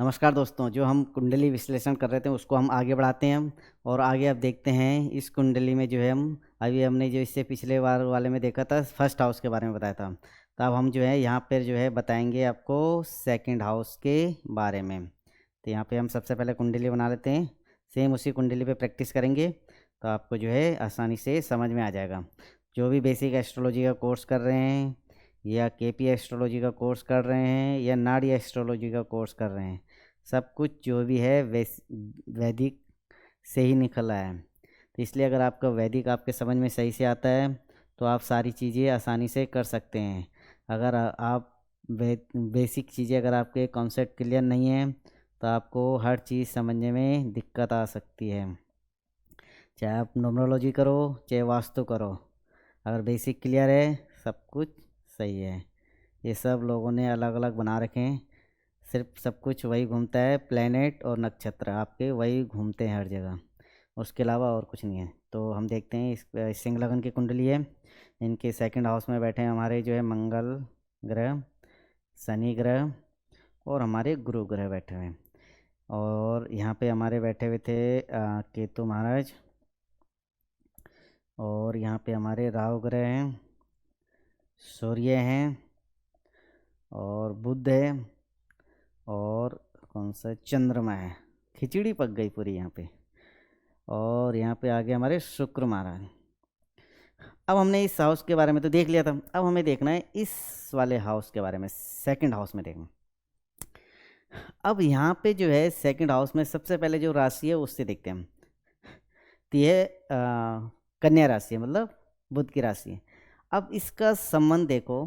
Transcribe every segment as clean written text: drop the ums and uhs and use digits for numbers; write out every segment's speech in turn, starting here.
नमस्कार दोस्तों, जो हम कुंडली विश्लेषण कर रहे थे उसको हम आगे बढ़ाते हैं हम। और आगे अब देखते हैं इस कुंडली में जो है हम अभी हमने जो इससे पिछले बार वाले में देखा था फर्स्ट हाउस के बारे में बताया था। तो अब हम जो है यहाँ पर जो है बताएंगे आपको सेकंड हाउस के बारे में। तो यहाँ पे हम सबसे पहले कुंडली बना लेते हैं, सेम उसी कुंडली पे प्रैक्टिस करेंगे तो आपको जो है आसानी से समझ में आ जाएगा। जो भी बेसिक एस्ट्रोलॉजी का कोर्स कर रहे हैं या केपी एस्ट्रोलॉजी का कोर्स कर रहे हैं या नाड़ी एस्ट्रोलॉजी का कोर्स कर रहे हैं, सब कुछ जो भी है वैदिक से ही निकला है। तो इसलिए अगर आपका वैदिक आपके समझ में सही से आता है तो आप सारी चीज़ें आसानी से कर सकते हैं। अगर आप बेसिक चीज़ें अगर आपके कॉन्सेप्ट क्लियर नहीं है तो आपको हर चीज़ समझने में दिक्कत आ सकती है, चाहे आप न्यूमरोलॉजी करो चाहे वास्तु करो। अगर बेसिक क्लियर है सब कुछ सही है। ये सब लोगों ने अलग अलग बना रखे हैं, सिर्फ सब कुछ वही घूमता है, प्लेनेट और नक्षत्र आपके वही घूमते हैं हर जगह, उसके अलावा और कुछ नहीं है। तो हम देखते हैं इस सिंह लगन की कुंडली है, इनके सेकंड हाउस में बैठे हैं हमारे जो है मंगल ग्रह, शनि ग्रह और हमारे गुरु ग्रह बैठे हुए हैं। और यहाँ पे हमारे बैठे हुए थे केतु महाराज, और यहाँ पे हमारे राहु ग्रह हैं, सूर्य हैं और बुध है और कौन सा चंद्रमा है। खिचड़ी पक गई पूरी यहाँ पे। और यहाँ पे आगे हमारे शुक्र महाराज। अब हमने इस हाउस के बारे में तो देख लिया था, अब हमें देखना है इस वाले हाउस के बारे में, सेकंड हाउस में देखना। अब यहाँ पे जो है सेकंड हाउस में सबसे पहले जो राशि है उससे देखते हैं हम। तो यह कन्या राशि है, मतलब बुध की राशि है। अब इसका संबंध देखो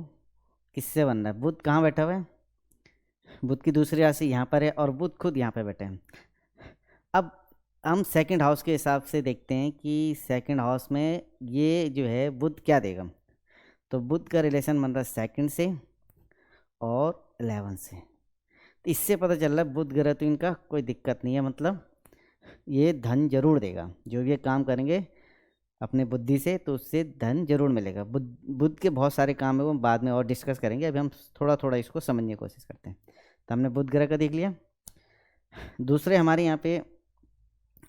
किससे बन रहा है। बुध कहाँ बैठा हुआ है, बुध की दूसरी राशि यहाँ पर है और बुध खुद यहाँ पे बैठे हैं। अब हम सेकंड हाउस के हिसाब से देखते हैं कि सेकंड हाउस में ये जो है बुध क्या देगा। तो बुध का रिलेशन बन रहा है सेकंड से और 11 से। तो इससे पता चल रहा है बुध ग्रह तो इनका कोई दिक्कत नहीं है, मतलब ये धन जरूर देगा। जो भी ये काम करेंगे अपने बुद्धि से तो उससे धन जरूर मिलेगा। बुध बुध के बहुत सारे काम है वो बाद में और डिस्कस करेंगे, अभी हम थोड़ा थोड़ा इसको समझने की कोशिश करते हैं। तो हमने बुध ग्रह का देख लिया। दूसरे हमारे यहाँ पे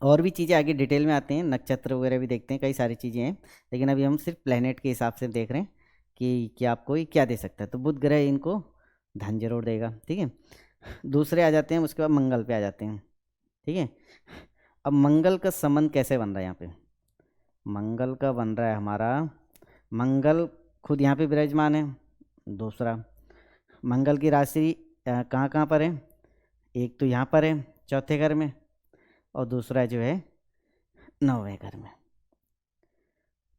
और भी चीज़ें आगे डिटेल में आते हैं, नक्षत्र वगैरह भी देखते हैं, कई सारी चीज़ें हैं, लेकिन अभी हम सिर्फ प्लेनेट के हिसाब से देख रहे हैं कि आपको ये क्या दे सकता है। तो बुध ग्रह इनको धन जरूर देगा, ठीक है। दूसरे आ जाते हैं, उसके बाद मंगल पे आ जाते हैं, ठीक है। अब मंगल का संबंध कैसे बन रहा है यहाँ पे। मंगल का बन रहा है हमारा, मंगल खुद यहाँ पे विराजमान है। दूसरा, मंगल की राशि कहाँ कहाँ पर है, एक तो यहाँ पर है चौथे घर में, और दूसरा जो है 9वें घर में,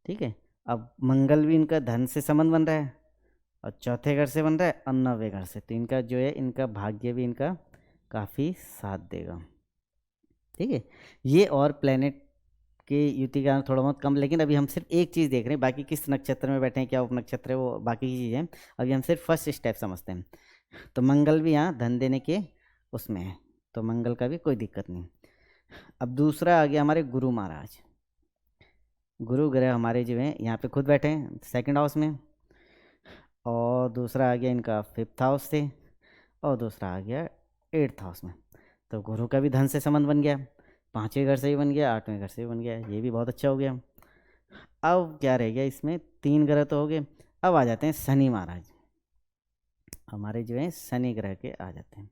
ठीक है। अब मंगल भी इनका धन से संबंध बन रहा है और चौथे घर से बन रहा है और 9वें घर से, तो इनका जो है इनका भाग्य भी इनका काफ़ी साथ देगा, ठीक है। ये और प्लेनेट के युति का थोड़ा बहुत कम, लेकिन अभी हम सिर्फ एक चीज़ देख रहे हैं, बाकी किस नक्षत्र में बैठे हैं, क्या उपनक्षत्र है, वो बाकी की चीज़ें अभी हम सिर्फ फर्स्ट स्टेप समझते हैं। तो मंगल भी यहाँ धन देने के उसमें है, तो मंगल का भी कोई दिक्कत नहीं। अब दूसरा आ गया हमारे गुरु महाराज। गुरु ग्रह हमारे जो हैं यहाँ पे खुद बैठे हैं सेकंड हाउस में, और दूसरा आ गया इनका फिफ्थ हाउस से, और दूसरा आ गया एट्थ हाउस में। तो गुरु का भी धन से संबंध बन गया, 5वें घर से ही बन गया, 8वें घर से भी बन गया, ये भी बहुत अच्छा हो गया। अब क्या रह गया इसमें, 3 ग्रह तो हो गए। अब आ जाते हैं शनि महाराज, हमारे जो है शनि ग्रह के आ जाते हैं।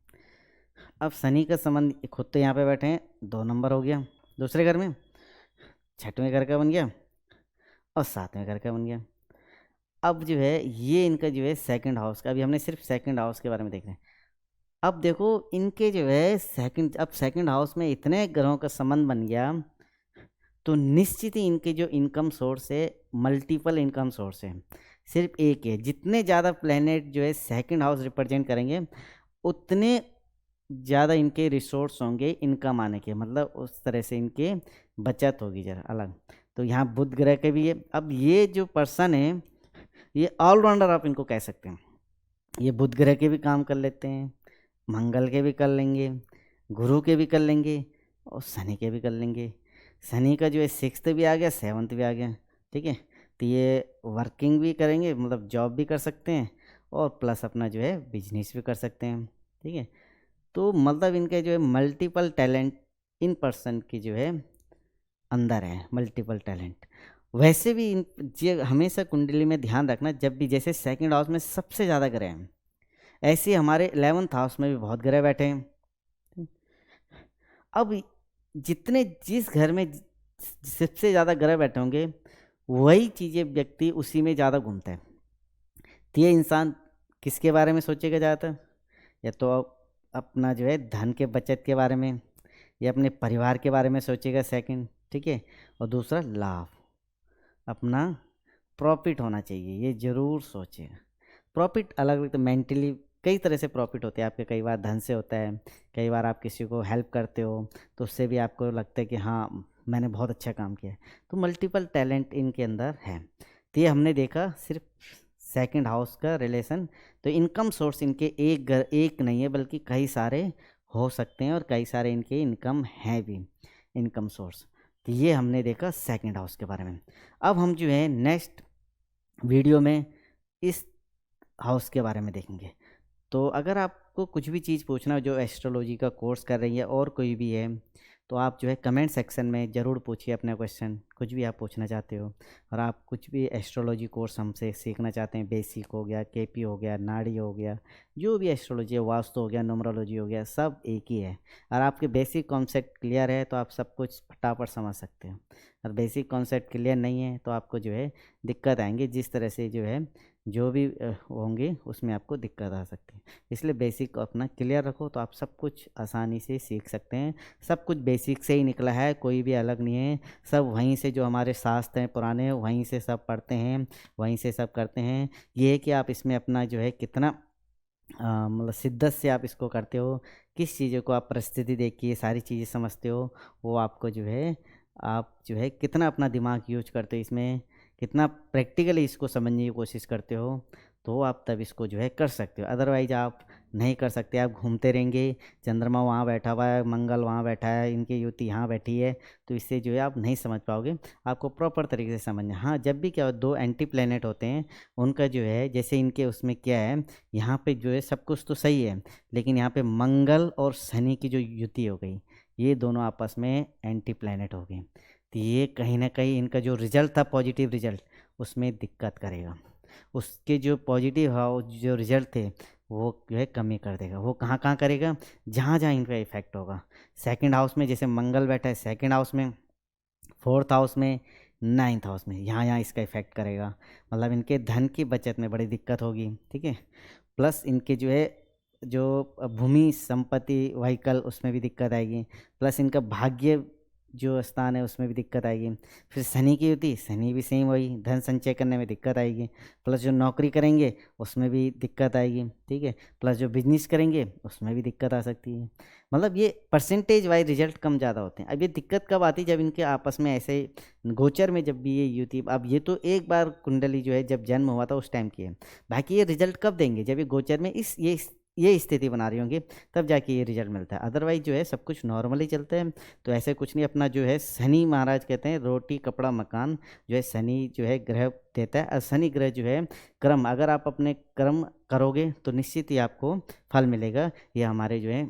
अब शनि का संबंध खुद तो यहाँ पे बैठे हैं, 2 नंबर हो गया दूसरे घर में, 6वें घर का बन गया और 7वें घर का बन गया। अब जो है ये इनका जो है सेकंड हाउस का, अभी हमने सिर्फ सेकंड हाउस के बारे में देख रहे हैं। अब देखो इनके जो है सेकंड हाउस में इतने ग्रहों का संबंध बन गया तो निश्चित ही इनके जो इनकम सोर्स है मल्टीपल इनकम सोर्स है, सिर्फ एक है। जितने ज़्यादा प्लेनेट जो है सेकंड हाउस रिप्रेजेंट करेंगे उतने ज़्यादा इनके रिसोर्स होंगे इनकम आने के, मतलब उस तरह से इनके बचत होगी जरा अलग। तो यहाँ बुध ग्रह के भी है। अब ये जो पर्सन है ये ऑलराउंडर आप इनको कह सकते हैं, ये बुध ग्रह के भी काम कर लेते हैं, मंगल के भी कर लेंगे, गुरु के भी कर लेंगे और शनि के भी कर लेंगे। शनि का जो है 6th भी आ गया, 7th भी आ गया, ठीक है। तो ये वर्किंग भी करेंगे, मतलब जॉब भी कर सकते हैं और प्लस अपना जो है बिजनेस भी कर सकते हैं, ठीक है। तो मतलब इनके जो है मल्टीपल टैलेंट इन पर्सन की जो है अंदर है, मल्टीपल टैलेंट। वैसे भी इन ये हमेशा कुंडली में ध्यान रखना, जब भी जैसे सेकंड हाउस में सबसे ज़्यादा ग्रह हैं, ऐसे ही हमारे 11th हाउस में भी बहुत ग्रह बैठे हैं। अब जितने जिस घर में सबसे ज़्यादा ग्रह बैठे होंगे, वही चीज़ें व्यक्ति उसी में ज़्यादा घूमता है। तो ये इंसान किसके बारे में सोचेगा ज़्यादातर? या तो अपना जो है धन के बचत के बारे में, या अपने परिवार के बारे में सोचेगा सेकंड, ठीक है। और दूसरा लाभ, अपना प्रॉफिट होना चाहिए, ये ज़रूर सोचेगा। प्रॉफिट अलग अलग, तो मेंटली कई तरह से प्रॉफिट होते हैं आपके। कई बार धन से होता है, कई बार आप किसी को हेल्प करते हो तो उससे भी आपको लगता है कि हाँ मैंने बहुत अच्छा काम किया है। तो मल्टीपल टैलेंट इनके अंदर है। तो ये हमने देखा सिर्फ सेकंड हाउस का रिलेशन। तो इनकम सोर्स इनके एक नहीं है, बल्कि कई सारे हो सकते हैं, और कई सारे इनके इनकम हैं भी, इनकम सोर्स। तो ये हमने देखा सेकंड हाउस के बारे में। अब हम जो है नेक्स्ट वीडियो में इस हाउस के बारे में देखेंगे। तो अगर आपको कुछ भी चीज़ पूछना हो, जो एस्ट्रोलॉजी का कोर्स कर रही है और कोई भी है, तो आप जो है कमेंट सेक्शन में ज़रूर पूछिए अपना क्वेश्चन, कुछ भी आप पूछना चाहते हो। और आप कुछ भी एस्ट्रोलॉजी कोर्स हमसे सीखना चाहते हैं, बेसिक हो गया, केपी हो गया, नाड़ी हो गया, जो भी एस्ट्रोलॉजी है, वास्तु हो गया, न्यूमरोलॉजी हो गया, सब एक ही है। और आपके बेसिक कॉन्सेप्ट क्लियर है तो आप सब कुछ फटाफट समझ सकते हो। और बेसिक कॉन्सेप्ट क्लियर नहीं है तो आपको जो है दिक्कत आएंगे, जिस तरह से जो है जो भी होंगे उसमें आपको दिक्कत आ सकती है। इसलिए बेसिक अपना क्लियर रखो तो आप सब कुछ आसानी से सीख सकते हैं। सब कुछ बेसिक से ही निकला है, कोई भी अलग नहीं है। सब वहीं से, जो हमारे शास्त्र हैं पुराने, वहीं से सब पढ़ते हैं, वहीं से सब करते हैं। ये है कि आप इसमें अपना जो है कितना मतलब शिद्दत से आप इसको करते हो, किस चीज़ों को आप परिस्थिति देख के ये सारी चीज़ें समझते हो, वो आपको जो है, आप जो है कितना अपना दिमाग यूज करते हो इसमें, कितना प्रैक्टिकली इसको समझने की कोशिश करते हो, तो आप तब इसको जो है कर सकते हो। अदरवाइज आप नहीं कर सकते, आप घूमते रहेंगे, चंद्रमा वहाँ बैठा हुआ है, मंगल वहाँ बैठा है, इनकी युति यहाँ बैठी है, तो इससे जो है आप नहीं समझ पाओगे। आपको प्रॉपर तरीके से समझना। हाँ, जब भी क्या हो, दो एंटी प्लैनेट होते हैं, उनका जो है जैसे इनके उसमें क्या है, यहाँ पे जो है सब कुछ तो सही है, लेकिन यहाँ पे मंगल और शनि की जो युति हो गई, ये दोनों आपस में एंटी प्लैनेट हो गए। तो ये कहीं ना कहीं इनका जो रिजल्ट था, पॉजिटिव रिजल्ट, उसमें दिक्कत करेगा। उसके जो पॉजिटिव हाउ जो रिजल्ट थे, वो जो है कमी कर देगा। वो कहाँ कहाँ करेगा, जहाँ जहाँ इनका इफेक्ट होगा। सेकंड हाउस में जैसे मंगल बैठा है सेकंड हाउस में, फोर्थ हाउस में, नाइन्थ हाउस में, यहाँ यहाँ इसका इफेक्ट करेगा। मतलब इनके धन की बचत में बड़ी दिक्कत होगी, ठीक है। प्लस इनके जो है जो भूमि संपत्ति व्हीकल, उसमें भी दिक्कत आएगी। प्लस इनका भाग्य जो स्थान है उसमें भी दिक्कत आएगी। फिर शनि की युति, शनि भी सेम वही, धन संचय करने में दिक्कत आएगी। प्लस जो नौकरी करेंगे उसमें भी दिक्कत आएगी, ठीक है। प्लस जो बिजनेस करेंगे उसमें भी दिक्कत आ सकती है। मतलब ये परसेंटेज वाइज रिजल्ट कम ज़्यादा होते हैं। अब ये दिक्कत कब आती है, जब इनके आपस में ऐसे गोचर में जब भी ये युति, अब ये तो एक बार कुंडली जो है जब जन्म हुआ था उस टाइम की है, बाकी ये रिजल्ट कब देंगे, जब ये गोचर में ये स्थिति बना रही होंगी, तब जाके ये रिजल्ट मिलता है। अदरवाइज जो है सब कुछ नॉर्मली चलते हैं, तो ऐसे कुछ नहीं। अपना जो है शनि महाराज कहते हैं रोटी कपड़ा मकान, जो है शनि जो है ग्रह देता है। और शनि ग्रह जो है कर्म, अगर आप अपने कर्म करोगे तो निश्चित ही आपको फल मिलेगा। ये हमारे जो है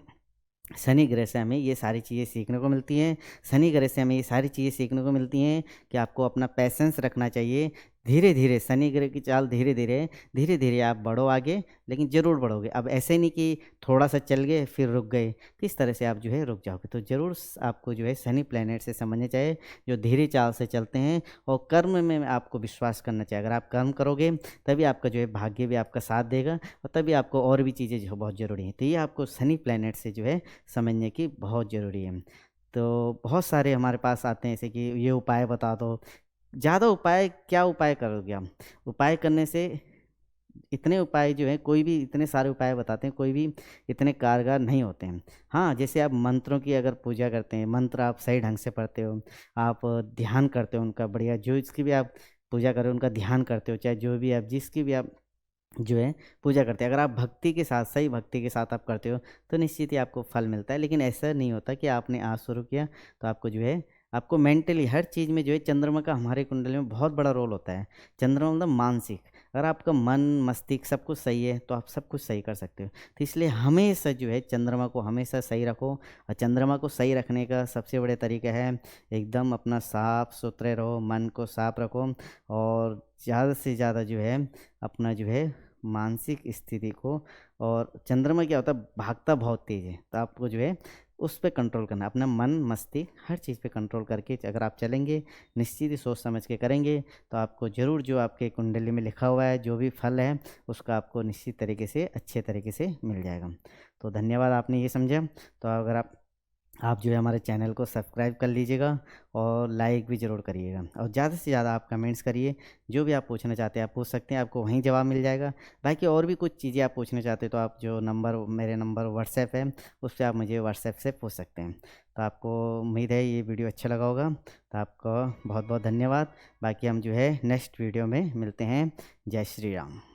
शनि ग्रह से हमें ये सारी चीज़ें सीखने को मिलती हैं। शनि ग्रह से हमें ये सारी चीज़ें सीखने को मिलती हैं कि आपको अपना पैसेंस रखना चाहिए। धीरे धीरे शनि ग्रह की चाल, धीरे धीरे धीरे आप बढ़ो आगे, लेकिन ज़रूर बढ़ोगे। अब ऐसे नहीं कि थोड़ा सा चल गए फिर रुक गए, तो इस तरह से आप जो है रुक जाओगे। तो ज़रूर आपको जो है शनि प्लैनेट से समझना चाहिए, जो धीरे चाल से चलते हैं। और कर्म में आपको विश्वास करना चाहिए। अगर आप कर्म करोगे तभी आपका जो है भाग्य भी आपका साथ देगा, और तभी आपको और भी चीज़ें जो बहुत ज़रूरी हैं। तो ये आपको शनि प्लैनेट से जो है समझने की बहुत ज़रूरी है। तो बहुत सारे हमारे पास आते हैं, जैसे कि ये उपाय बता दो। ज़्यादा उपाय, क्या उपाय करोगे आप? उपाय करने से, इतने उपाय जो हैं, कोई भी इतने सारे उपाय बताते हैं, कोई भी इतने कारगर नहीं होते हैं। हाँ, जैसे आप मंत्रों की अगर पूजा करते हैं, मंत्र आप सही ढंग से पढ़ते हो, आप ध्यान करते हो उनका बढ़िया, जो इसकी भी आप पूजा करो उनका ध्यान करते हो, चाहे जो भी आप जिसकी भी आप जो है पूजा करते हैं, अगर आप भक्ति के साथ, सही भक्ति के साथ आप करते हो, तो निश्चित ही आपको फल मिलता है। लेकिन ऐसा नहीं होता कि आपने आज शुरू किया तो आपको जो है, आपको मेंटली हर चीज़ में जो है, चंद्रमा का हमारे कुंडली में बहुत बड़ा रोल होता है। चंद्रमा मतलब मानसिक। अगर आपका मन मस्तिष्क सब कुछ सही है तो आप सब कुछ सही कर सकते हो। तो इसलिए हमेशा जो है चंद्रमा को हमेशा सही रखो, और चंद्रमा को सही रखने का सबसे बड़े तरीका है एकदम अपना साफ सुथरे रहो, मन को साफ रखो, और ज़्यादा से ज़्यादा जो है अपना जो है मानसिक स्थिति को, और चंद्रमा क्या होता है भागता बहुत तेज़ है, तो आपको जो है उस पे कंट्रोल करना है। अपना मन मस्तिष्क हर चीज़ पे कंट्रोल करके अगर आप चलेंगे, निश्चित ही सोच समझ के करेंगे, तो आपको ज़रूर जो आपके कुंडली में लिखा हुआ है जो भी फल है उसका आपको निश्चित तरीके से अच्छे तरीके से मिल जाएगा। तो धन्यवाद, आपने ये समझा। तो अगर आप जो है हमारे चैनल को सब्सक्राइब कर लीजिएगा और लाइक भी ज़रूर करिएगा, और ज़्यादा से ज़्यादा आप कमेंट्स करिए। जो भी आप पूछना चाहते हैं आप पूछ सकते हैं, आपको वहीं जवाब मिल जाएगा। बाकी और भी कुछ चीज़ें आप पूछना चाहते हैं तो आप जो नंबर, मेरे नंबर व्हाट्सएप है, उस पर आप मुझे व्हाट्सएप से पूछ सकते हैं। तो आपको उम्मीद है ये वीडियो अच्छा लगा होगा, तो आपका बहुत बहुत धन्यवाद। बाकी हम जो है नेक्स्ट वीडियो में मिलते हैं। जय श्री राम।